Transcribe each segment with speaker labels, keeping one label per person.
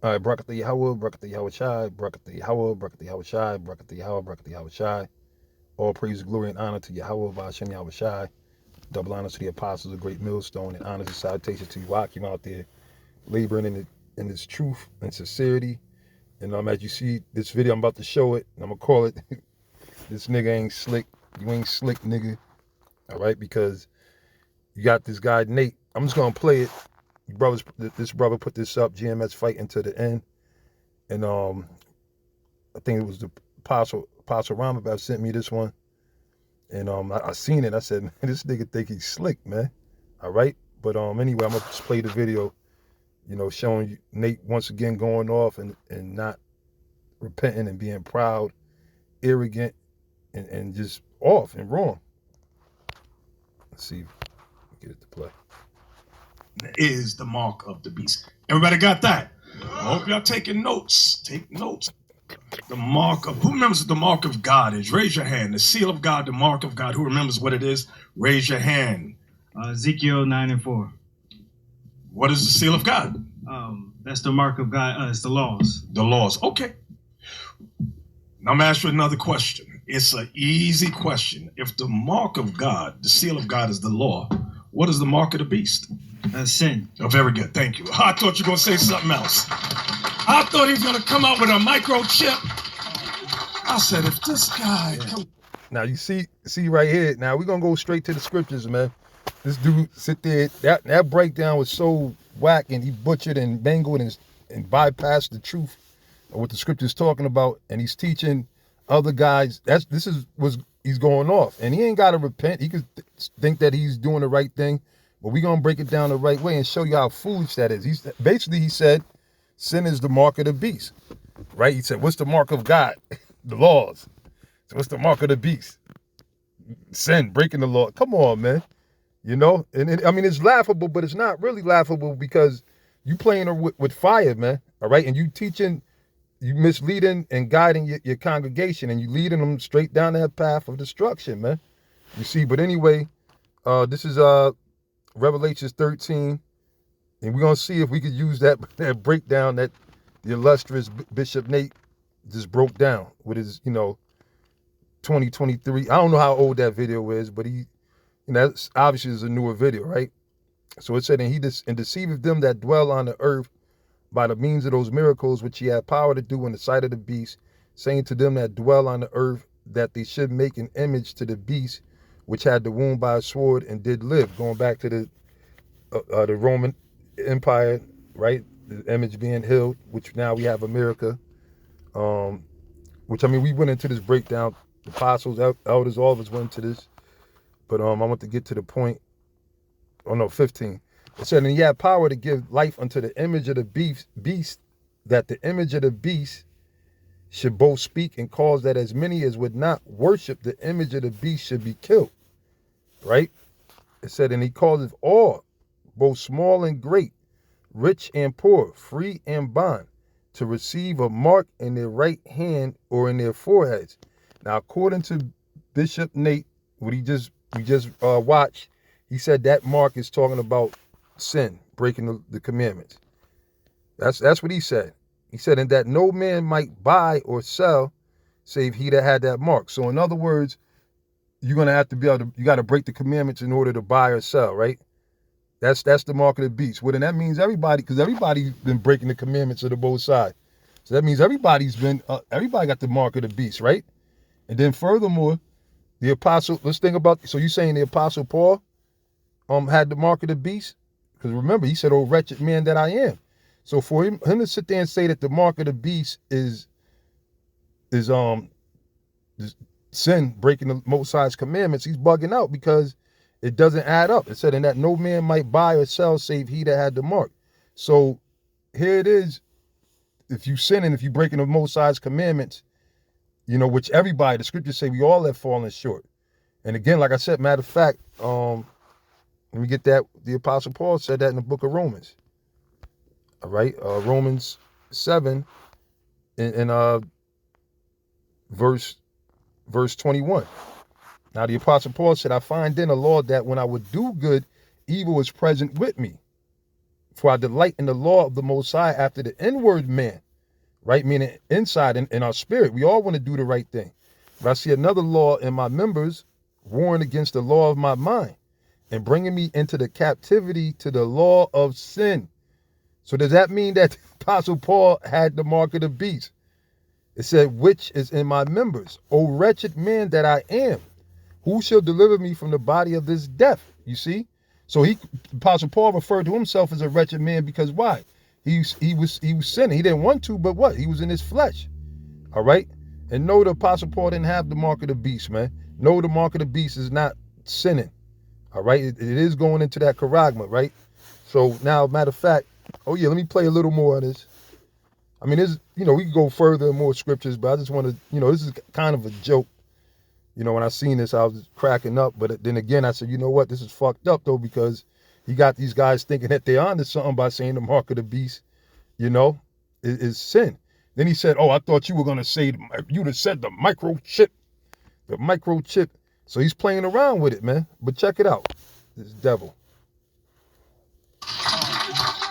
Speaker 1: All right, Brakata Yahweh, Brakata Yahweh Shai, Brakata Yahweh, Brakata Yahweh Shai, Brakata Yahweh, Brakata Yahweh Shai. All praise, glory, and honor to Yahweh, Bashem Yahweh Shai. Double honors to the apostles of Great Millstone, and honors and salutations to you, Akim, out there laboring in this truth and sincerity. And as you see this video, I'm about to show it, and I'm gonna call it "This nigga ain't slick." You ain't slick, nigga. All right, because you got this guy Nate. I'm just gonna play it. This brother put this up. GMS fighting to the end, and I think it was the Apostle Ramabab sent me this one, and I seen it. I said, man, this nigga think he's slick, man. All right, but anyway, I'm gonna just play the video. Showing you Nate once again going off and not repenting and being proud, arrogant, and just off and wrong. Let's see if we get it to play.
Speaker 2: Is the mark of the beast. Everybody got that? I hope y'all taking notes. Take notes. The mark of, who remembers what the mark of God is? Raise your hand. The seal of God, the mark of God. Who remembers what it is? Raise your hand.
Speaker 3: Ezekiel 9:4.
Speaker 2: What is the seal of God?
Speaker 3: That's the mark of God. It's the laws.
Speaker 2: The laws. Okay. Now I'm asking another question. It's an easy question. If the mark of God, the seal of God is the law, what is the mark of the beast?
Speaker 3: Sin.
Speaker 2: Oh, very good. Thank you. I thought you were going to say something else. I thought he was going to come out with a microchip. I said, if this guy
Speaker 1: Now you see right here. Now we're gonna go straight to the scriptures, man. This dude sit there. That breakdown was so whack, and he butchered and mangled and bypassed the truth of what the scripture's talking about, and he's teaching other guys. He's going off, and he ain't got to repent. He could think that he's doing the right thing, but we're gonna break it down the right way and show you how foolish that is. He said, sin is the mark of the beast, right? He said, what's the mark of God? The laws. So what's the mark of the beast? Sin, breaking the law. Come on, man. I mean, it's laughable, but it's not really laughable because you playing with fire, man. All right, and you teaching, you misleading and guiding your congregation, and you leading them straight down that path of destruction, man. You see, but anyway, this is Revelations 13, and we're gonna see if we could use that breakdown that the illustrious Bishop Nate just broke down with his, 2023. I don't know how old that video is, but that's obviously is a newer video, right? So it said, and deceiveth them that dwell on the earth by the means of those miracles which he had power to do in the sight of the beast, saying to them that dwell on the earth that they should make an image to the beast which had the wound by a sword and did live. Going back to the Roman Empire, right? The image being healed, which now we have America. Which, I mean, we went into this breakdown. The apostles, elders, all of us went into this. But I want to get to the point. 15. It said, and he had power to give life unto the image of the beast, that the image of the beast should both speak and cause that as many as would not worship the image of the beast should be killed. Right? It said, and he causeth all, both small and great, rich and poor, free and bond, to receive a mark in their right hand or in their foreheads. Now, according to Bishop Nate, what we just watched, he said that mark is talking about sin, breaking the commandments. That's what he said. He said, and that no man might buy or sell, save he that had that mark. So in other words, you're gonna have to you got to break the commandments in order to buy or sell, right? That's the mark of the beast. Well, then that means everybody, because everybody's been breaking the commandments of the both sides. So that means everybody got the mark of the beast, right? And then furthermore, the apostle, let's think about, so you saying the apostle Paul had the mark of the beast? Because remember, he said, oh, wretched man that I am. So for him to sit there and say that the mark of the beast is sin, breaking the Most High's commandments, he's bugging out because it doesn't add up. It said, and that no man might buy or sell save he that had the mark. So here it is. If you sin and if you breaking the Most High's commandments, which everybody, the scriptures say we all have fallen short. And again, like I said, matter of fact, let me get that. The Apostle Paul said that in the book of Romans. All right, Romans 7 in verse 21. Now the Apostle Paul said, I find then a law that when I would do good, evil is present with me. For I delight in the law of the Most High after the inward man, right? Meaning inside in our spirit. We all want to do the right thing. But I see another law in my members, warring against the law of my mind and bringing me into the captivity to the law of sin. So does that mean that Apostle Paul had the mark of the beast? It said, which is in my members, O wretched man that I am, who shall deliver me from the body of this death? You see? So Apostle Paul referred to himself as a wretched man because why? He was sinning. He didn't want to, but what? He was in his flesh. All right? And no, the Apostle Paul didn't have the mark of the beast, man. No, the mark of the beast is not sinning. All right? It is going into that charagma, right? So now, matter of fact, oh yeah, let me play a little more of this. I mean, this, we can go further in more scriptures, but I just want to, this is kind of a joke. When I seen this, I was cracking up. But then again, I said, you know what? This is fucked up, though, because you got these guys thinking that they're onto something by saying the mark of the beast, is sin. Then he said, oh, I thought you were going to say, you'd have said the microchip. The microchip. So he's playing around with it, man. But check it out. This devil.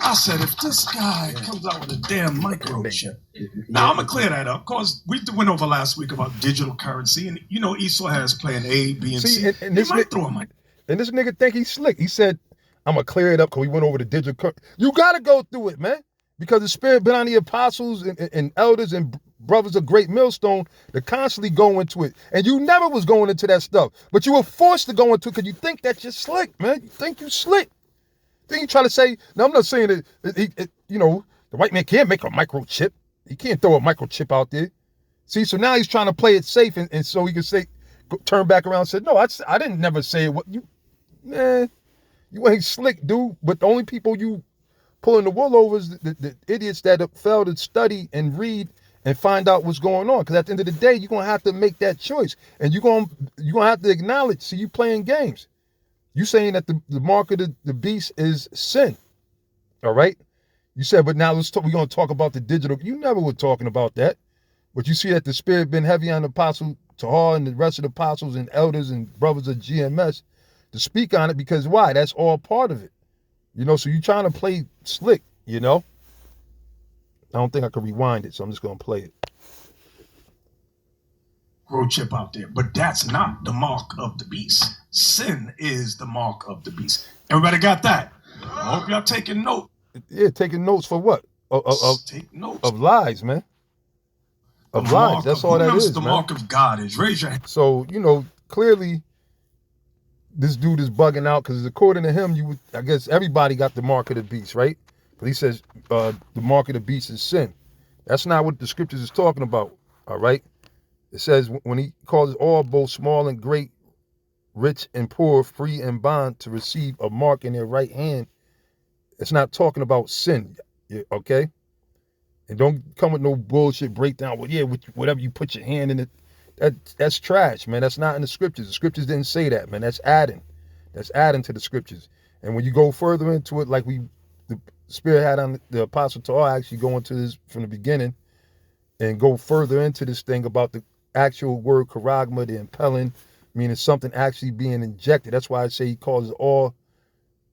Speaker 2: I said, if this guy comes out with a damn microchip. Now, I'm going to clear that up because we went over last week about digital currency. And, Esau has plan A, B, and C.
Speaker 1: And this nigga think he's slick. He said, I'm going to clear it up because we went over the digital currency. You got to go through it, man. Because the Spirit been on the apostles and elders and brothers of Great Millstone to constantly go into it. And you never was going into that stuff. But you were forced to go into it because you think that you're slick, man. You think you slick. Then you try to say, now I'm not saying that, the white man can't make a microchip. He can't throw a microchip out there. See, so now he's trying to play it safe and so he can say, turn back around and say, no, I didn't never say it. What you ain't slick, dude. But the only people you pulling the wool over is the idiots that have failed to study and read and find out what's going on. Because at the end of the day, you're going to have to make that choice. And you're going to have to acknowledge, see, you playing games. You saying that the mark of the beast is sin. All right? You said, but now we're going to talk about the digital. You never were talking about that. But you see that the Spirit been heavy on the Apostle Tahar and the rest of the apostles and elders and brothers of GMS to speak on it because why? That's all part of it. So you're trying to play slick, I don't think I can rewind it, so I'm just going to play it.
Speaker 2: Microchip out there, but that's not the mark of the beast. Sin is the mark of the beast. Everybody got that? I hope y'all taking notes.
Speaker 1: Yeah, taking notes for what?
Speaker 2: Take notes.
Speaker 1: Of lies, man. Of lies. That's all that is,
Speaker 2: the
Speaker 1: man.
Speaker 2: mark of God is. Raise your hand.
Speaker 1: So, clearly this dude is bugging out because according to him, I guess everybody got the mark of the beast, right? But he says the mark of the beast is sin. That's not what the scriptures is talking about, all right? It says when he causes all, both small and great, rich and poor, free and bond, to receive a mark in their right hand, it's not talking about sin, okay? And don't come with no bullshit breakdown. Well, yeah, whatever you put your hand in it, that's trash, man. That's not in the scriptures. The scriptures didn't say that, man. That's adding. That's adding to the scriptures. And when you go further into it, like the Spirit had on the Apostle Tahar actually go into this from the beginning and go further into this thing about the actual word charagma, the impelling, meaning something actually being injected. That's why I say he causes all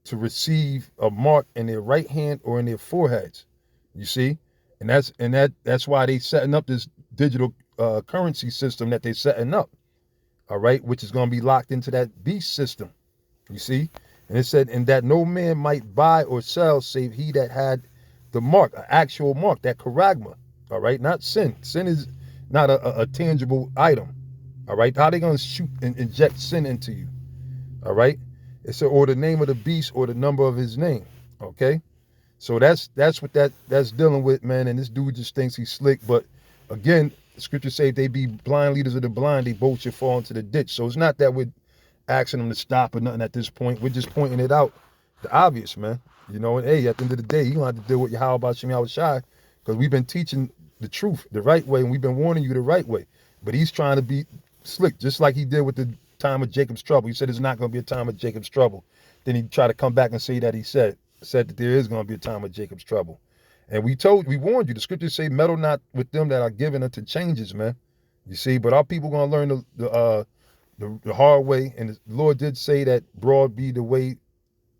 Speaker 1: to receive a mark in their right hand or in their foreheads. You see? And that's why they setting up this digital currency system that they setting up. All right, which is going to be locked into that beast system. You see? And it said, and that no man might buy or sell save he that had the mark, an actual mark, that charagma. All right, not sin. Sin is not a tangible item. All right, how are they going to shoot and inject sin into you? All right, it said, or the name of the beast or the number of his name. Okay, so that's what that's dealing with, man. And this dude just thinks he's slick, but again, the scriptures say if they be blind leaders of the blind, they both should fall into the ditch. So it's not that we're asking them to stop or nothing at this point. We're just pointing it out, the obvious, man. And hey, at the end of the day, you don't have to deal with your how about Shem Yahushai, because we've been teaching the truth the right way, and we've been warning you the right way. But he's trying to be slick, just like he did with the time of Jacob's trouble. He said it's not going to be a time of Jacob's trouble. Then he tried to come back and say that he said that there is going to be a time of Jacob's trouble. And we warned you. The scriptures say, meddle not with them that are given unto changes, man. You see, but our people going to learn the hard way. And the Lord did say that broad be the way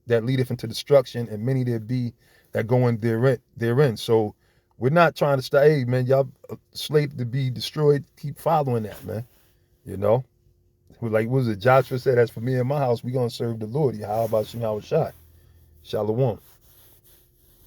Speaker 1: that leadeth into destruction, and many there be that go in therein. So we're not trying to stay, hey man, y'all slave to be destroyed. Keep following that, man. You know? Like what was it? Joshua said, as for me and my house, we gonna serve the Lord. How about Shema Shai? Shalom.